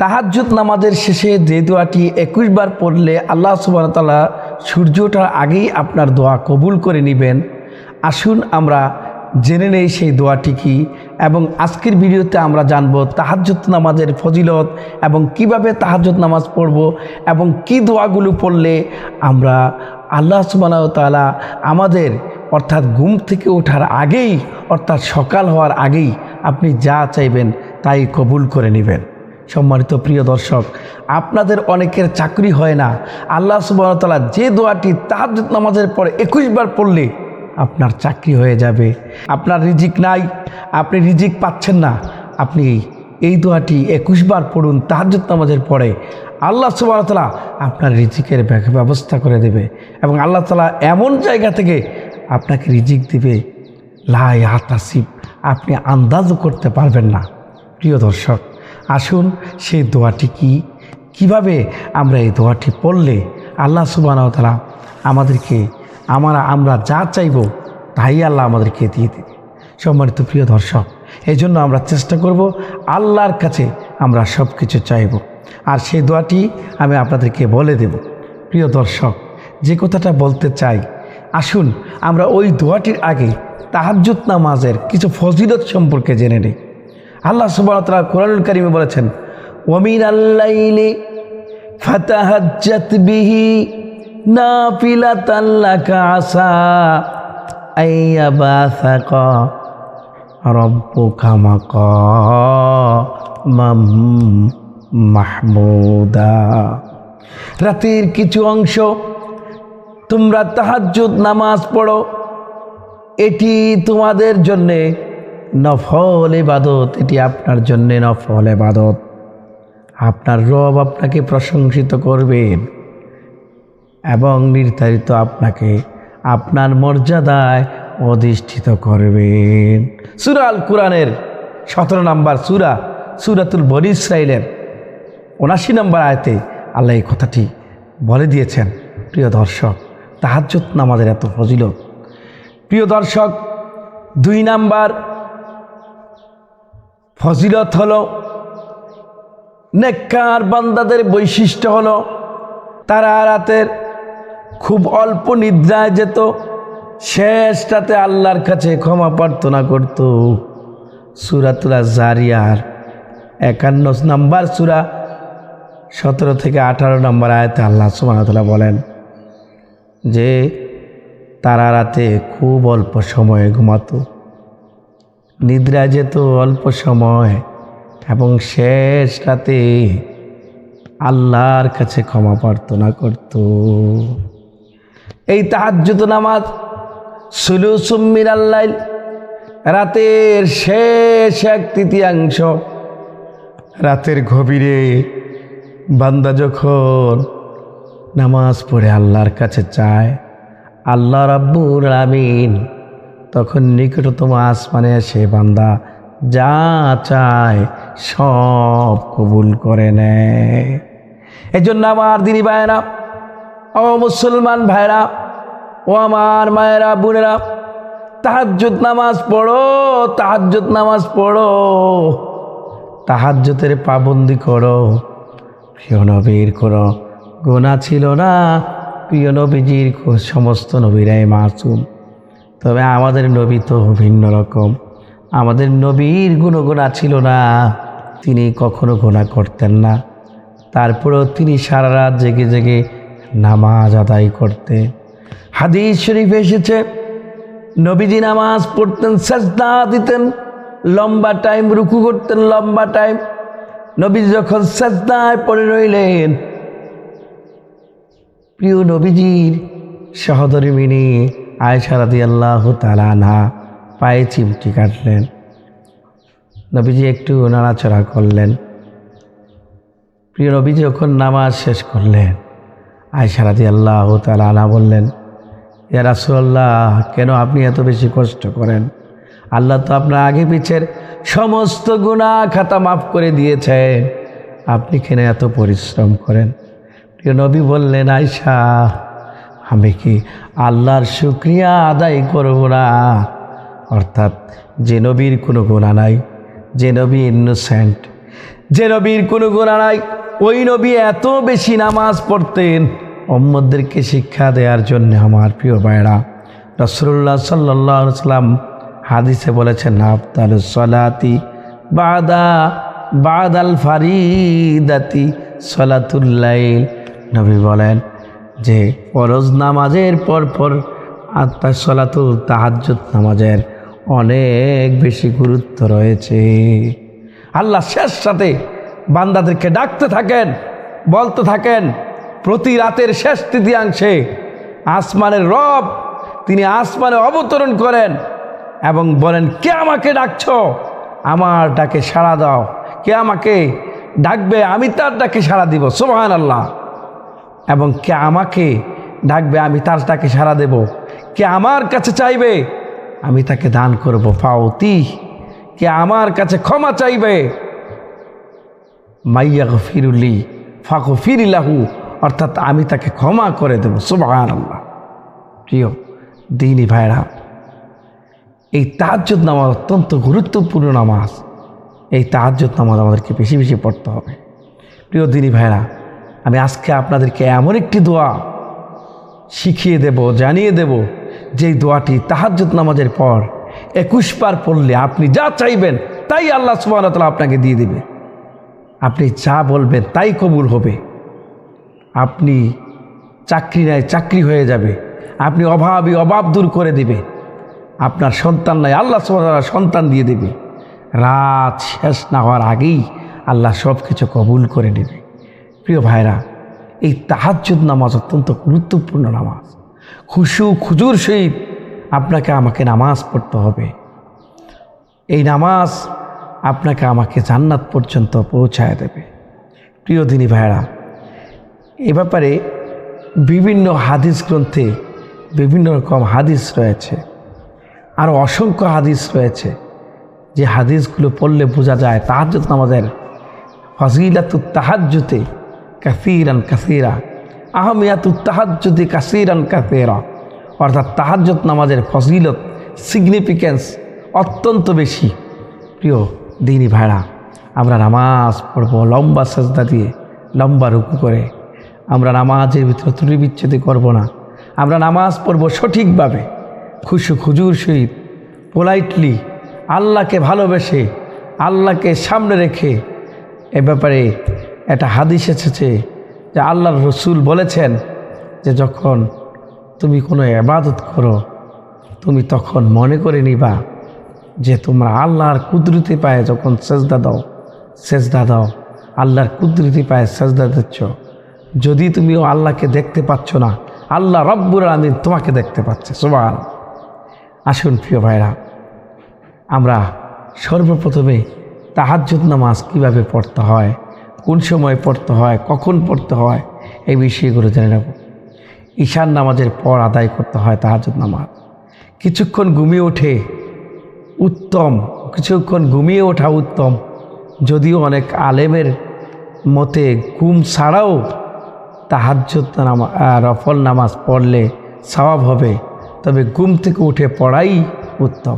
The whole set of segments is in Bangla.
তাহাজ্জুদ নামাজের শেষে যে দোয়াটি 21 বার পড়লে আল্লাহ সুবহানাহু ওয়া তাআলা সূর্য ওঠার আগেই আপনার দোয়া কবুল করে নেবেন। আসুন আমরা জেনে নেই সেই দোয়াটি কি, এবং আজকের ভিডিওতে আমরা জানব তাহাজ্জুদ নামাজের ফজিলত এবং কিভাবে তাহাজ্জুদ নামাজ পড়ব এবং কি দোয়াগুলো পড়লে আমরা আল্লাহ সুবহানাহু ওয়া তাআলা আমাদের অর্থাৎ ঘুম থেকে ওঠার আগেই অর্থাৎ সকাল হওয়ার আগেই আপনি যা চাইবেন তাই কবুল করে নেবেন। সম্মানিত প্রিয় দর্শক, আপনাদের অনেকের চাকরি হয় না। আল্লাহ সুবহানাহু ওয়া তাআলা যে দোয়াটি তাহাজ্জুদ নামাজের পরে 21 বার পড়লে আপনার চাকরি হয়ে যাবে। আপনার রিজিক নাই, আপনি রিজিক পাচ্ছেন না, আপনি এই দোয়াটি 21 বার পড়ুন তাহাজ্জুদ নামাজের পরে। আল্লাহ সুবহানাহু ওয়া তাআলা আপনার রিজিকের ব্যবস্থা করে দেবে এবং আল্লাহ তাআলা এমন জায়গা থেকে আপনাকে রিজিক দিবে লা ইয়াহতাসিব, আপনি আন্দাজও করতে পারবেন না। প্রিয় দর্শক, আসুন সেই দোয়াটি কি, কিভাবে আমরা এই দোয়াটি পড়লে আল্লাহ সুবহানাহু ওয়া তাআলা আমাদেরকে আমরা যা চাইব তাই আল্লাহ আমাদেরকে দিয়ে দেবে। সম্মানিত প্রিয় দর্শক, এই জন্য আমরা চেষ্টা করব আল্লাহর কাছে আমরা সব কিছু চাইব, আর সেই দোয়াটি আমি আপনাদেরকে বলে দেব। প্রিয় দর্শক, যে কথাটা বলতে চাই, আসুন আমরা ওই দোয়াটির আগে তাহাজ্জুদ নামাজের কিছু ফজিলত সম্পর্কে জেনে নিই। আল্লাহ সুবহানাহু ওয়া তাআলা কোরআনুল কারীমে বলেছেন, ওয়ামিনাল লাইলি ফাতাহাজ্জাত বিহি নাফিলাতান লাকা আসা আইয়াবাসাকা রাব্বুকা মাকামাম মাহমুদা। রাতের কিছু অংশ তোমরা তাহাজ্জুদ নামাজ পড়ো, এটি তোমাদের জন্যে নফল ইবাদত, এটি আপনার জন্যে নফল ইবাদত। আপনার রব আপনাকে প্রশংসিত করবেন এবং নির্ধারিত আপনাকে আপনার মর্যাদায় অধিষ্ঠিত করবেন। সূরা আল কুরআনের 17 নম্বর সূরাতুল বনী ইসরাঈলের 79 নম্বর আয়াতে আল্লাহ এই কথাটি বলে দিয়েছেন। প্রিয় দর্শক, তাহাজ্জুদ নামাজের এত ফজিলত। প্রিয় দর্শক, 2 নাম্বার ফজিলত হলো নেককার বান্দাদের বৈশিষ্ট্য হলো তারা রাতের খুব অল্প নিদ্রায় যেত, শেষ রাতে আল্লাহর কাছে ক্ষমা প্রার্থনা করত। সূরাতুল জারিয়ার 51 নম্বর সূরা 17 থেকে 18 নম্বর আয়াতে আল্লাহ সুবহানাহু ওয়া তাআলা বলেন যে তারা রাতে খুব অল্প সময়ে ঘুমাতো, নিদ্রা যেত অল্প সময় এবং শেষ রাতে আল্লাহর কাছে ক্ষমা প্রার্থনা করত। এই তাহাজ্জুদ নামাজ সুলুসুম মিনাল লাইল, রাতের শেষ 1/3 রাতের গভীরে বান্দা যখন নামাজ পড়ে আল্লাহর কাছে চায়, আল্লাহ রাব্বুল আলামিন তখন নিকটতম আসমানে এসে বান্দা যা চায় সব কবুল করে নেয়। এই জন্য আমার দিনী ভাইয়েরা, ও মুসলমান ভাইরা, ও আমার মায়েরা বোনেরা, তাহাজ্জুদ নামাজ পড়ো, তাহাজ্জুদ নামাজ পড়ো, তাহাজ্জুদের পাবন্দি করো। প্রিয় নবীর কোনো গুনাহ ছিল না, প্রিয় নবীজির সমস্ত নবীরাই মাসুম, তবে আমাদের নবী তো ভিন্ন রকম। আমাদের নবীর গুনাহ ছিল না, তিনি কখনো গুনাহ করতেন না, তারপরেও তিনি সারা রাত জেগে জেগে নামাজ আদায় করতেন। হাদিস শরীফে এসেছে নবীজি নামাজ পড়তেন, সাজদা দিতেন লম্বা টাইম, রুকু করতেন লম্বা টাইম। নবীজি যখন সাজদায় পড়ে রইলেন, প্রিয় নবীজির সহধর্মিণী আয়েশা রাদিয়াল্লাহু তাআলা আনহা পায়ে চিমটি কাটলেন, নবীজি একটু নাড়াচড়া করলেন। প্রিয় নবীজি যখন নামাজ শেষ করলেন, আয়েশা রাদিয়াল্লাহু তাআলা আনহা বললেন, ইয়া রাসূলুল্লাহ, কেন আপনি এত বেশি কষ্ট করেন? আল্লাহ তো আপনার আগে পিছের সমস্ত গুনাহ খাতা মাফ করে দিয়েছেন, আপনি কেন এত পরিশ্রম করেন? প্রিয় নবী বললেন, আয়েশা, আমি কি আল্লাহর শুকরিয়া আদায় করব না? অর্থাৎ যে নবীর কোনো গুনাহ নাই, যে নবী ইনোসেন্ট, যে নবীর কোনো গুনাহ নাই, ওই নবী এত বেশি নামাজ পড়তেন উম্মতদেরকে শিক্ষা দেওয়ার জন্য। আমার প্রিয় ভাইরা, রাসূলুল্লাহ সাল্লাল্লাহু আলাইহি ওয়াসাল্লাম হাদিসে বলেছেন, আফদালুস সালাতি বাদাল ফারিদাতি সালাতুল লাইল। নবী বলেন যে ফরজ নামাজের পর আপনার সালাতুল তাহাজ্জুদ নামাজের অনেক বেশি গুরুত্ব রয়েছে। আল্লাহ শেষ সাথে বান্দাদেরকে ডাকতে থাকেন, বলতে থাকেন প্রতি রাতের শেষ তৃতীয়াংশে আসমানের রব তিনি আসমানে অবতরণ করেন এবং বলেন, কে আমাকে ডাকছো? আমার ডাকে সাড়া দাও। কে আমাকে ডাকবে? আমি তার ডাকে সাড়া দিব। সুবহানাল্লাহ। এবং কে আমাকে ডাকবে? আমি তার ডাকে সাড়া দেব। কে আমার কাছে চাইবে? আমি তাকে দান করব। ফাউতি। কে আমার কাছে ক্ষমা চাইবে? মাইয়াগফিরুলি ফাগফিরলাহু, অর্থাৎ আমি তাকে ক্ষমা করে দেব। সুবহানাল্লাহ। প্রিয় দ্বীনি ভাইরা, এই তাহাজ্জুদ নামাজ অত্যন্ত গুরুত্বপূর্ণ নামাজ। এই তাহাজ্জুদ নামাজ আমাদেরকে বেশি বেশি পড়তে হবে। প্রিয় দ্বীনি ভাইরা, আমি আজকে আপনাদেরকে এমন একটি দোয়া শিখিয়ে দেব, জানিয়ে দেব, যেই দোয়াটি তাহাজ্জুদ নামাজের পর 21 বার পড়লে আপনি যা চাইবেন তাই আল্লাহ সুবহানাহু ওয়া তাআলা আপনাকে দিয়ে দিবে। আপনি যা বলবেন তাই কবুল হবে। আপনি চাকরি নাই, চাকরি হয়ে যাবে। আপনি অভাবী, অভাব দূর করে দিবে। আপনার সন্তান নাই, আল্লাহ সুবহানাহু ওয়া তাআলা সন্তান দিয়ে দেবে। রাত শেষ না হওয়ার আগেই আল্লাহ সব কিছু কবুল করে নেবে। প্রিয় ভাইরা, এই তাহাজ্জুদ নামাজ অত্যন্ত গুরুত্বপূর্ণ নামাজ। খুশু খুজুর সহিত আপনাকে আমাকে নামাজ পড়তে হবে। এই নামাজ আপনাকে আমাকে জান্নাত পর্যন্ত পৌঁছায় দেবে। প্রিয় দ্বীনি ভাইরা, এ ব্যাপারে বিভিন্ন হাদিস গ্রন্থে বিভিন্ন রকম হাদিস রয়েছে, আরও অসংখ্য হাদিস রয়েছে, যে হাদিসগুলো পড়লে বোঝা যায় তাহাজ্জুদ নামাজের ফজিলাতুত তাহাজ্জুদে কাসীরান কাসীরা, আহমিয়াতুত তাহাজ্জুদে কাসীরান কাসীরা, অর্থাৎ তাহাজ্জুদ নামাজের ফজিলত, সিগনিফিক্যান্স অত্যন্ত বেশি। প্রিয় দ্বীনি ভাইরা, আমরা নামাজ পড়ব লম্বা সাজদা দিয়ে, লম্বা রুকু করে। আমরা নামাজের ভিতরে ত্রুটি বিচ্ছেদ করব না। আমরা নামাজ পড়ব সঠিকভাবে, খুশু খুজুর সহিত, পোলাইটলি, আল্লাহকে ভালোবেসে, আল্লাহকে সামনে রেখে। এ ব্যাপারে একটা হাদিস এসেছে যে আল্লাহর রসুল বলেছেন যে যখন তুমি কোনো ইবাদত করো, তুমি তখন মনে করে নিবা যে তোমরা আল্লাহর কুদরতি পায়ে যখন সেজদা দাও, আল্লাহর কুদরতি পায়ে সেজদা দিচ্ছ। যদি তুমিও আল্লাহকে দেখতে পাচ্ছ না, আল্লাহ রব্বুল আলামিন তোমাকে দেখতে পাচ্ছে। সুবহানাল্লাহ। আসুন প্রিয় ভাইরা, আমরা সর্বপ্রথমে তাহাজ্জুদ নামাজ কীভাবে পড়তে হয়, কোন সময় পড়তে হয়, কখন পড়তে হয়, এই বিষয়গুলো জেনে নেব। ঈশান নামাজের পর আদায় করতে হয় তাহাজ্জুদ নামাজ। কিছুক্ষণ ঘুমিয়ে ওঠে উত্তম, কিছুক্ষণ ঘুমিয়ে ওঠা উত্তম। যদিও অনেক আলেমের মতে ঘুম ছাড়াও তাহাজ্জুদ নফল নামাজ পড়লে সওয়াব হবে, তবে ঘুম থেকে উঠে পড়াই উত্তম।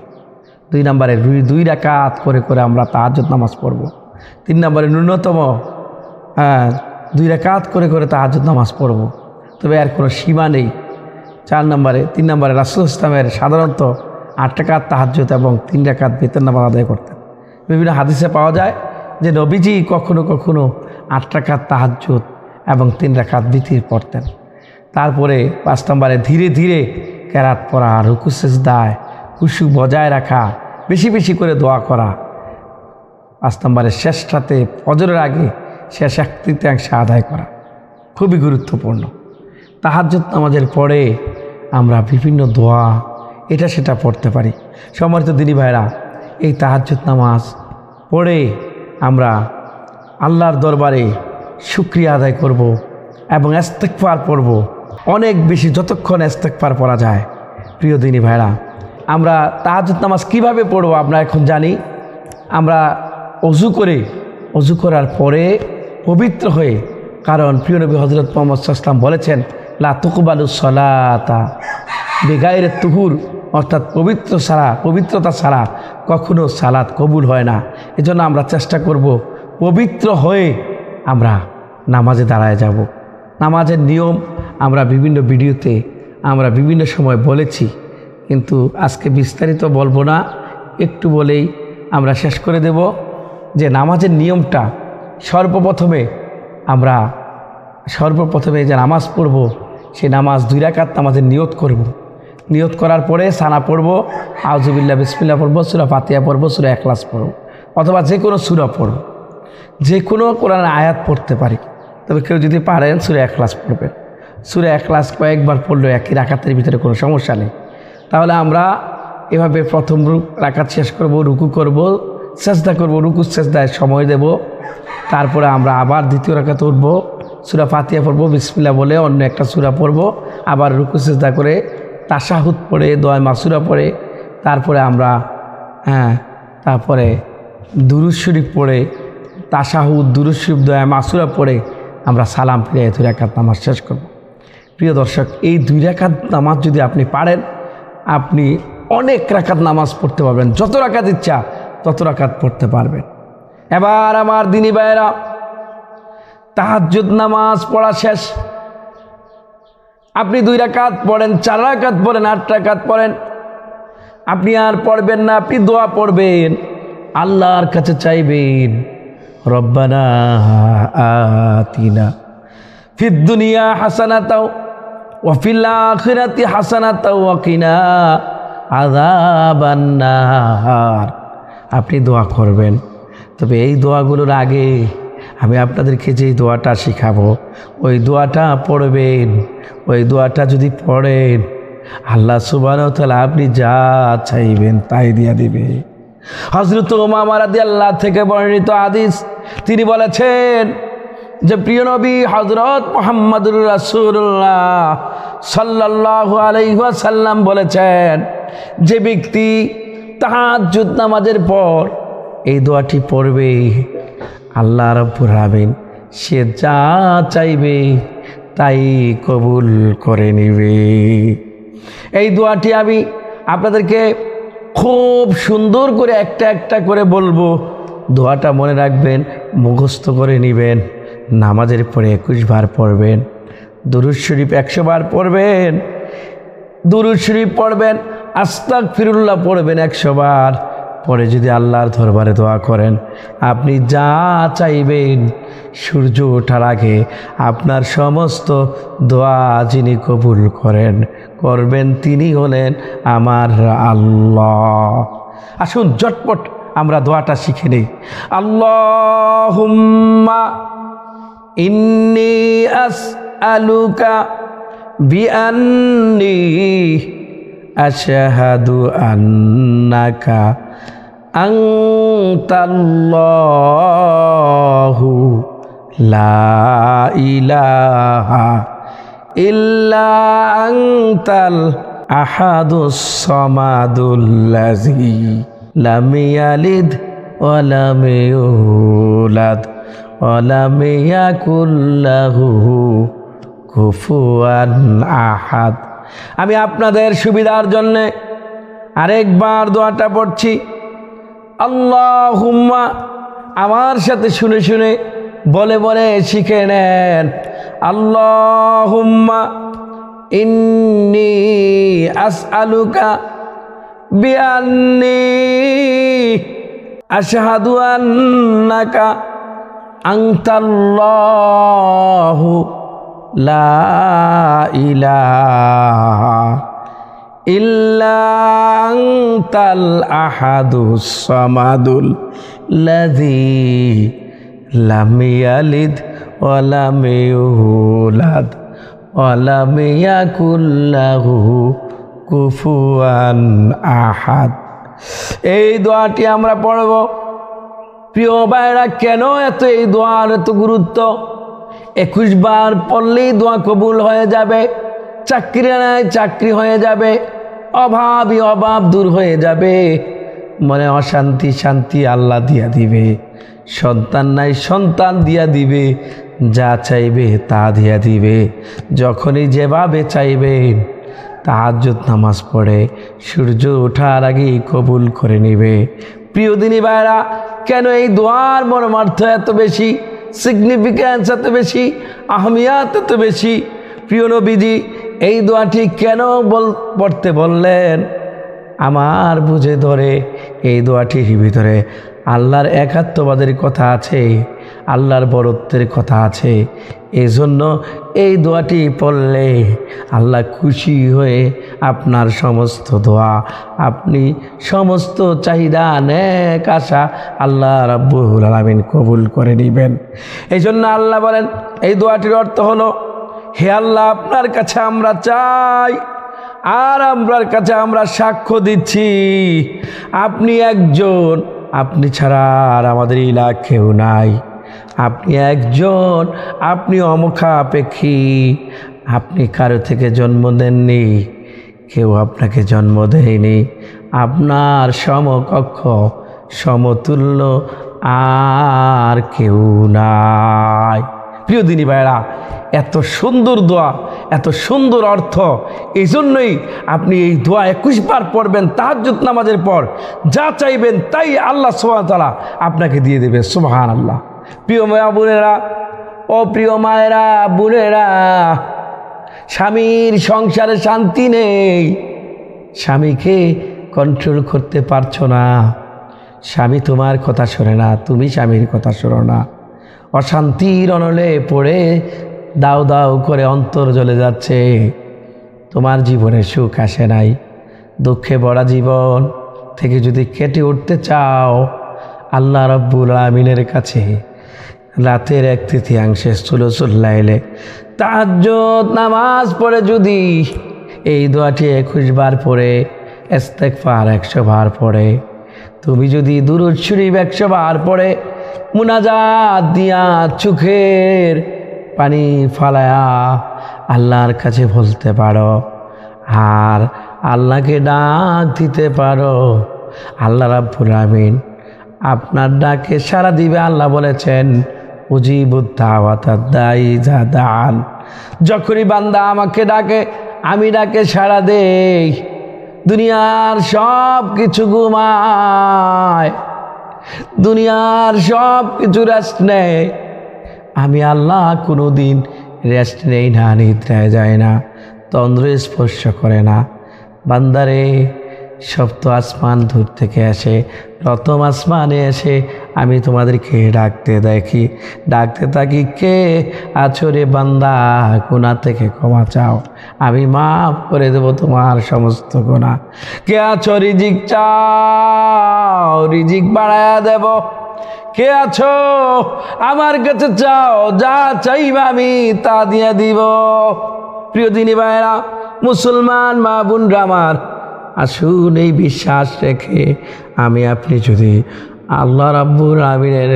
2 নম্বরে 2 রাকাত করে আমরা তাহাজ্জুদ নামাজ পড়ব। 3 নম্বরে ন্যূনতম 2 রাকাত করে তাহাজ্জুদ নামাজ পড়ব, তবে এর কোনো সীমা নেই। 3 নম্বরে রাসূল ইসলামের সাধারণত 8 রাকাত তাহাজ্জুদ এবং 3 রাকাত বিতর নামাজ আদায় করতেন। বিভিন্ন হাদিসে পাওয়া যায় যে নবীজি কখনো কখনো 8 রাকাত তাহাজ্জুদ এবং 3 রাকাত বিতির পড়তেন। তারপরে 5 নম্বরে ধীরে ধীরে কেরাত পড়া, রুকু সিজদায় খুশু বজায় রাখা, বেশি বেশি করে দোয়া করা। 5 নম্বরে শেষ রাতে ফজরের আগে শেষ 1/3 আদায় করা খুবই গুরুত্বপূর্ণ। তাহাজ্জুদ নামাজের পরে আমরা বিভিন্ন দোয়া এটা সেটা পড়তে পারি। সম্মানিত দ্বীনি ভাইরা, এই তাহাজ্জুদ নামাজ পড়ে আমরা আল্লাহর দরবারে শুকরিয়া আদায় করব এবং ইস্তেগফার পড়ব অনেক বেশি, যতক্ষণ ইস্তেগফার পড়া যায়। প্রিয় দ্বীনি ভাইরা, আমরা তাহাজ্জুদ নামাজ কীভাবে পড়ব আমরা এখন জানি। আমরা অজু করার পরে পবিত্র হয়ে, কারণ প্রিয় নবী হযরত মুহাম্মদ সাল্লাল্লাহু আলাইহি ওয়াসাল্লাম বলেছেন, লা তুকবালু সলাতা বিগাইরে তুহুর, অর্থাৎ পবিত্রতা ছাড়া কখনো সালাত কবুল হয় না। এজন্য আমরা চেষ্টা করব পবিত্র হয়ে আমরা নামাজে দাঁড়ায় যাব। নামাজের নিয়ম আমরা বিভিন্ন ভিডিওতে আমরা বিভিন্ন সময় বলেছি, কিন্তু আজকে বিস্তারিত বলবো না, একটু বলেই আমরা শেষ করে দেব যে নামাজের নিয়মটা সর্বপ্রথমে যে নামাজ পড়ব, সেই নামাজ 2 রাকাত নামাজের নিয়ত করব। নিয়ত করার পরে সানা পড়ব, আউযুবিল্লাহ বিসমিল্লাহ পড়ব, সূরা ফাতিহা পড়ব, সূরা ইখলাস পড়ব, অথবা যে কোনো সূরা পড়ব, যে কোনো কোরআনের আয়াত পড়তে পারি। তবে কেউ যদি পারেন সূরা ইখলাস পড়বেন। সূরা ইখলাস কয়েকবার পড়লেও একই রাকাতের ভিতরে কোনো সমস্যা নেই। তাহলে আমরা এভাবে প্রথম রাকাত শেষ করব, রুকু করব, সেজদা করব, রুকু সেজদায় সময় দেব, তারপরে আমরা আবার দ্বিতীয় রাকাত উঠব, সূরা ফাতিহা পড়ব, বিসমিল্লাহ বলে অন্য একটা সূরা পড়ব, আবার রুকু সেজদা করে তাশাহুদ পড়ে দোয়া মাসুরা পড়ে তারপরে আমরা তারপরে দুরূদ শরীফ পড়ে তাশাহুদ দুরূদ শরীফ দোয়া মাসুরা পড়ে আমরা সালাম ফিরে 2 রাকাত নামাজ শেষ করব। প্রিয় দর্শক, এই 2 রাকাত নামাজ যদি আপনি পারেন, আপনি অনেক রাকাত নামাজ পড়তে পারবেন, যত রাকাত ইচ্ছা তত রাকাত পড়তে পারবেন। এবার আমার দিনী ভাইয়েরা, তাহাজ্জুদ নামাজ পড়া শেষ, আপনি 2 রাকাত পড়েন, 4 রাকাত পড়েন, 8 রাকাত পড়েন, আপনি আর পড়বেন না, আপনি দোয়া পড়বেন, আল্লাহর কাছে চাইবেন, রব্বানা আতিনা ফিদ দুনিয়া হাসানাতাও ওয়া ফিল আখিরাতি হাসানাতাও ওয়া কিনা আযাবান নার। আপনি দোয়া করবেন। তবে এই দোয়াগুলোর আগে আমি আপনাদেরকে যেই দোয়াটা শিখাবো, ওই দোয়াটা পড়বেন। ওই দোয়াটা যদি পড়েন, আল্লাহ সুবহানাহু ওয়া তাআলা আপনি যা চাইবেন তাই দিয়ে দিবে। হযরত উমামা রাদিয়াল্লাহু থেকে বর্ণিত হাদিস, তিনি বলেছেন যে প্রিয় নবী হযরত মুহাম্মদুর রাসূলুল্লাহ সাল্লাল্লাহু আলাইহি ওয়াসাল্লাম বলেছেন, যে ব্যক্তি তাহাজ্জুদ নামাজের পর এই দোয়াটি পড়বে, আল্লাহ রাব্বুল আলামিন সে যা চাইবে তাই কবুল করে নেবে। এই দোয়াটি আমি আপনাদেরকে খুব সুন্দর করে একটা একটা করে বলবো, দোয়াটা মনে রাখবেন, মুখস্থ করে নেবেন। নামাজের পরে 21 বার পড়বেন, দুরূদ শরীফ 100 বার পড়বেন, দুরূদ শরীফ পড়বেন, আস্তাগফিরুল্লাহ পড়বেন 100 বার। পরে যদি আল্লাহর দরবারে দোয়া করেন, আপনি যা চাইবেন সূর্য ওঠার আগে আপনার সমস্ত দোয়া যিনি কবুল করবেন তিনি হলেন আমার আল্লাহ। আসুন ঝটপট আমরা দোয়াটা শিখে নেই। আল্লাহুম্মা ইন্নী আসআলুকা বিআন্নী আশহাদু আন্নাকা আনতাল্লাহু লা ইলাহা ইল্লা আনতাল আহাদুস সামাদুল্লাযী লাম ইয়ালিদ ওয়া লাম ইউলাদ ওয়া লাম ইয়াকুল লাহু কুফুয়ান আহাদ। আমি আপনাদের সুবিধার জন্য আরেকবার দোয়াটা পড়ছি। আল্লাহুম্মা, আমার সাথে শুনে শুনে বলে বলে শিখে নেন। আল্লাহুম্মা ইন্নী আসআলুকা বিআন্নী আশহাদু আন্নাকা আনতাল্লাহু লা ইলাহা ইল্লা আনতাল আহাদুস সামাদুল লাযী লাম ইয়ালিদ ওয়া লাম ইউলাদ ওয়া লাম ইয়াকুল লাহু কুফুয়ান আহাদ। এই দোয়াটি আমরা পড়ব। প্রিয় ভাইরা, কেন এই দোয়ার এত গুরুত্ব? 21 বার পড়লেই দোয়া কবুল হয়ে যাবে, চাকরি নাই চাকরি হয়ে যাবে, অভাবই অভাব দূর হয়ে যাবে, মনে অশান্তি শান্তি আল্লাহ দিয়া দিবে, সন্তান নাই সন্তান দিয়া দিবে, যা চাইবে তা দিয়া দিবে। যখনই যেভাবে চাইবেন তাহাজ্জুদ নামাজ পড়ে সূর্য ওঠার আগেই কবুল করে নেবে। প্রিয় দিনী ভাইরা, কেন এই দোয়ার মর্মার্থ এত বেশি, সিগনিফিক্যান্স এত বেশি, আহমিয়াত এত বেশি? প্রিয় নবীজি এই দোয়াটি কেন পড়তে বললেন? আমার বুঝে ধরে এই দোয়াটির ভিতরে আল্লাহর একাত্মবাদের কথা আছে, আল্লাহর বরত্বের কথা আছে। এই জন্য এই দোয়াটি পড়লে আল্লাহ খুশি হয়ে আপনার সমস্ত দোয়া, আপনি সমস্ত চাহিদা, নেক আশা আল্লাহ রাব্বুল আলামিন কবুল করে নেবেন। এই জন্য আল্লাহ বলেন, এই দোয়াটির অর্থ হলো, হে আল্লাহ, আপনার কাছে আমরা চাই আর আপনার কাছে আমরা সাক্ষ্য দিচ্ছি আপনি একজন, আপনি ছাড়া আর আমাদের ইলাহ কেউ নাই। আপনি একজন, আপনি অমুখাপেক্ষী, আপনি কারো থেকে জন্ম দেননি, কেউ আপনাকে জন্ম দেয়নি, আপনার সমকক্ষ সমতুল্য আর কেউ নাই। প্রিয় দিনী ভাইরা, এত সুন্দর দোয়া, এত সুন্দর অর্থ, এই জন্যই আপনি এই দোয়া 21 বার পড়বেন তাহাজ্জুদ নামাজের পর। যা চাইবেন তাই আল্লাহ সুবহানাহু ওয়া তাআলা আপনাকে দিয়ে দেবে। সুবহানাল্লাহ। প্রিয় মা বোনেরা, ও প্রিয় মায়েরা, বোনেরা, স্বামীর সংসারে শান্তি নেই, স্বামীকে কন্ট্রোল করতে পারছো না, স্বামী তোমার কথা শোনে না, তুমি স্বামীর কথা শোনো না, অশান্তির অনলে পড়ে দাও দাও করে অন্তর জ্বলে যাচ্ছে, তোমার জীবনে সুখ আসে নাই। দুঃখে ভরা জীবন থেকে যদি কেটে উঠতে চাও, আল্লাহ রাব্বুল আমিনের কাছে রাতের 1/3 সুলুসুল লাইলে তাহাজ্জুদ নামাজ পড়ে যদি এই দোয়াটি 21 বার পড়ে, ইস্তেগফার 100 বার পড়ে, তুমি যদি দুরূদ শরীফ 100 বার পড়ে, মুনাজাত দিয়া চোখের পানি ফালায়া আল্লাহর কাছে বলতে পারো আর আল্লাহকে ডাক দিতে পারো, আল্লাহ রাব্বুল আমিন আপনার ডাকে সাড়া দিবে। আল্লাহ বলেছেন, উজিবুদ দাওয়াতাদ দাঈ ইযা দাআন। যখনই বান্দা আমাকে ডাকে, আমি ডাকে সাড়া দেই। দুনিয়ার সব কিছু ঘুমায়, দুনিয়ার সব কিছু রেস্ট নেয়, আমি আল্লাহ কোনো দিন রেস্ট নেই না, নিদ্রায় যায় না, তন্দ্র স্পর্শ করে না। বান্দারে, সপ্ত আসমান দূর থেকে আসে, প্রথম আসমানে এসে আমি তোমাদেরকে ডাকতে থাকি, কে আছো রে বান্দা, গুনাহ থেকে ক্ষমা চাও, আমি মাফ করে দেব তোমার সমস্ত গুনাহ। কে আছো রিজিক চাও, রিজিক বাড়ায়া দেব। কে আছো আমার কাছে চাও, যা চাইবা আমি তা দিয়ে দিব। প্রিয় দিনী ভাইরা, মুসলমান মা বোনরা আমার, আসুন এই বিশ্বাস রেখে আমি আপনি যদি আল্লাহ রাব্বুল আমিনের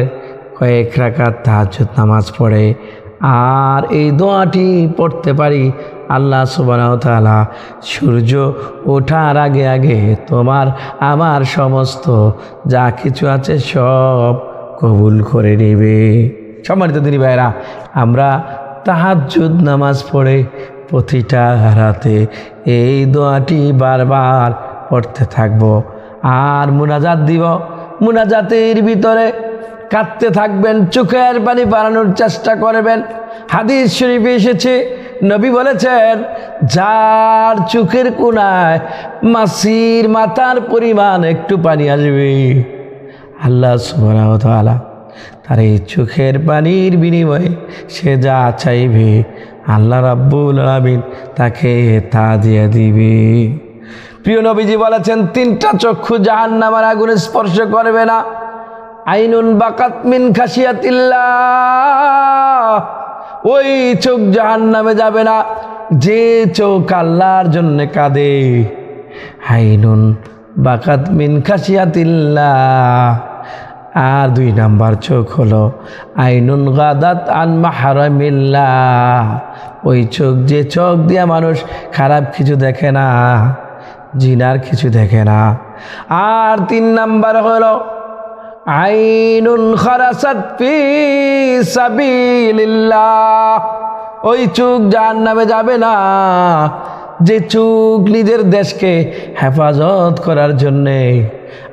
কয়েক রাকাত তাহাজ্জুদ নামাজ পড়ে আর এই দোয়াটি পড়তে পারি, আল্লাহ সুবহানাহু ওয়া তাআলা সূর্য ওঠার আগে আগে তোমার আমার সমস্ত যা কিছু আছে সব কবুল করে নেবে। সম্মানিত দিনী ভাইরা, আমরা তাহাজ্জুদ নামাজ পড়ে প্রতিটা রাতে এই দোয়াটি বারবার পড়তে থাকব আর মুনাজাত দিব। মুনাজাতের ভিতরে কাঁদতে থাকবেন, চোখের পানি বাড়ানোর চেষ্টা করবেন। হাদিস শরীফে এসেছে, নবী বলেছেন, যার চোখের কোণায় মাছির মাথার পরিমাণ একটু পানি আসবে, আল্লাহ সুবহানাহু ওয়া তাআলা তার এই চোখের পানির বিনিময়ে সে যা চাইবে আল্লাহ রাব্বুল আমিন তাকে তা দিয়ে দিবে। প্রিয় নবীজি বলেছেন, 3টা চক্ষু জাহান্নামের আগুনে স্পর্শ করবে না। আইনুন বাকাত মিন খাশিয়াতিল্লাহ, ওই চোখ জাহান্নামে যাবে না যে চোখ আল্লাহর জন্য কাঁদে। আইনুন বাকাত মিন খাশিয়াতিল্লাহ। আর 2 নাম্বার চোখ হলো আইনুন গাদাত আন মাহরামিল্লাহ, ওই চোখ যে চোখ দিয়ে মানুষ খারাপ কিছু দেখে না, জিনার কিছু দেখে না। আর 3 নাম্বার হলো আইনুন খারাসাত ফি সাবিলিল্লাহ, ওই চোখ জাহান্নামে যাবে না যে চোখ নিজের দেশকে হেফাজত করার জন্যে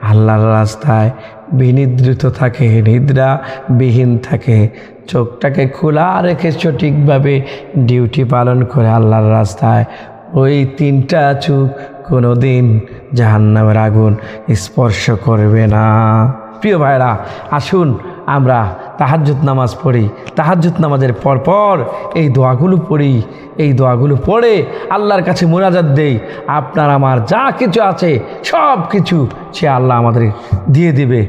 আল্লাহর রাস্তায় বিনিদ্রিত থাকে, নিদ্রাবিহীন থাকে, চোখটাকে খোলা রেখে সঠিকভাবে ডিউটি পালন করে আল্লাহর রাস্তায়, ওই তিনটা চোখ কোনো দিন জাহান্নামের আগুন স্পর্শ করবে না। প্রিয় ভাইরা, আসুন আমরা তাহাজ্জুদ নামাজ পড়ি, তাহাজ্জুদ নামাজের পরপর এই দোয়াগুলো পড়ি, এই দোয়াগুলো পড়ে আল্লাহর কাছে মোনাজাত দেই। আপনার আমার যা কিছু আছে সব কিছু সে আল্লাহ আমাদের দিয়ে দিবে।